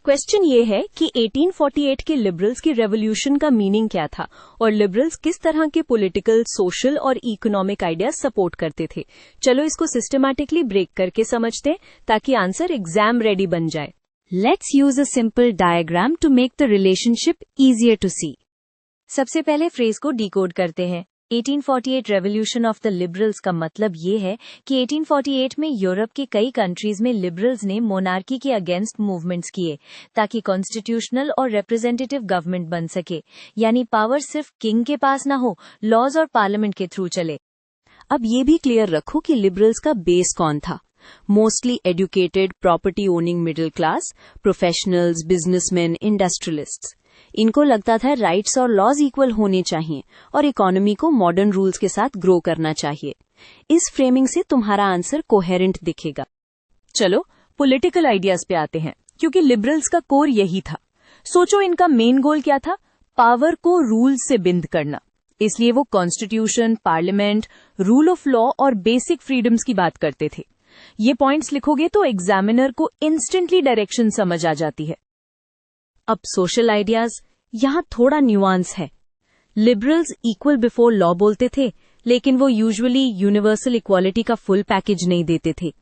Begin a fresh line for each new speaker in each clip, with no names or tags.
Question ये है कि 1848 के लिबरल्स की रेवोल्यूशन का मीनिंग क्या था और लिबरल्स किस तरह के पॉलिटिकल, सोशल और इकोनॉमिक आइडियाज सपोर्ट करते थे। चलो इसको सिस्टमैटिकली ब्रेक करके समझते हैं ताकि आंसर एग्जाम रेडी बन जाए।
Let's use a simple diagram to make the relationship easier to see. सबसे पहले फ्रेज को डिकोड करते हैं। 1848 रेवोल्यूशन ऑफ द लिबरल्स का मतलब ये है कि 1848 में यूरोप के कई कंट्रीज में लिबरल्स ने मोनार्की के अगेंस्ट मूवमेंट्स किए ताकि कॉन्स्टिट्यूशनल और रिप्रेजेंटेटिव गवर्नमेंट बन सके, यानी पावर सिर्फ किंग के पास ना हो, लॉज और पार्लियामेंट के थ्रू चले।
अब ये भी क्लियर रखो कि लिबरल्स का बेस कौन था। Mostly educated, property owning middle class, professionals, businessman, industrialists. इनको लगता था राइट्स और लॉज इक्वल होने चाहिए और इकोनॉमी को मॉडर्न रूल्स के साथ ग्रो करना चाहिए। इस फ्रेमिंग से तुम्हारा आंसर कोहेरेंट दिखेगा। चलो पॉलिटिकल आइडियाज पे आते हैं, क्योंकि लिबरल्स का कोर यही था। सोचो इनका मेन गोल क्या था? पावर को रूल्स से बिंद करना। इसलिए वो constitution, parliament, rule of law और बेसिक फ्रीडम्स की बात करते थे। ये पॉइंट्स लिखोगे तो एग्जामिनर को इंस्टेंटली डायरेक्शन समझ आ जाती है। अब सोशल आइडियाज, यहां थोड़ा न्यूआंस है। लिबरल्स इक्वल बिफोर लॉ बोलते थे, लेकिन वो यूजुअली यूनिवर्सल इक्वालिटी का फुल पैकेज नहीं देते थे।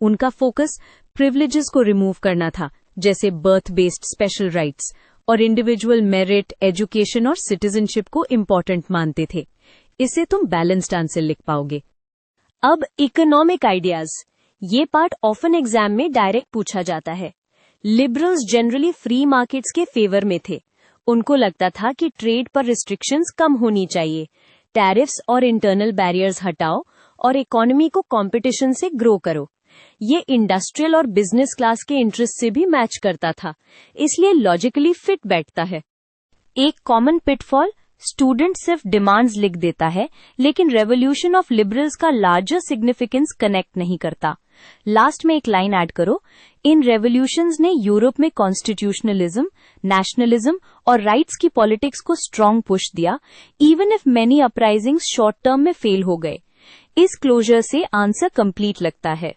उनका फोकस प्रिविलेजेस को रिमूव करना था, जैसे बर्थ बेस्ड स्पेशल राइट्स, और इंडिविजुअल मेरिट, एजुकेशन और सिटीजनशिप को इम्पोर्टेंट मानते थे। इससे तुम बैलेंस्ड आंसर लिख पाओगे। अब इकोनॉमिक आइडियाज, ये पार्ट ऑफन एग्जाम में डायरेक्ट पूछा जाता है। लिबरल्स जनरली फ्री मार्केट्स के फेवर में थे। उनको लगता था कि ट्रेड पर रिस्ट्रिक्शंस कम होनी चाहिए, टैरिफ्स और इंटरनल बैरियर्स हटाओ और इकोनॉमी को कंपटीशन से ग्रो करो। ये इंडस्ट्रियल और बिजनेस क्लास के इंटरेस्ट से भी मैच करता था, इसलिए लॉजिकली फिट बैठता है। एक कॉमन पिटफॉल, स्टूडेंट सिर्फ डिमांड्स लिख देता है, लेकिन रेवोल्यूशन ऑफ लिबरल्स का लार्जर सिग्निफिकेंस कनेक्ट नहीं करता। लास्ट में एक लाइन ऐड करो, इन रेवोल्यूशंस ने यूरोप में कॉन्स्टिट्यूशनलिज्म, नेशनलिज्म और राइट्स की पॉलिटिक्स को स्ट्रांग पुश दिया, even if many uprisings short term में फेल हो गए। इस क्लोजर से आंसर कंप्लीट लगता है।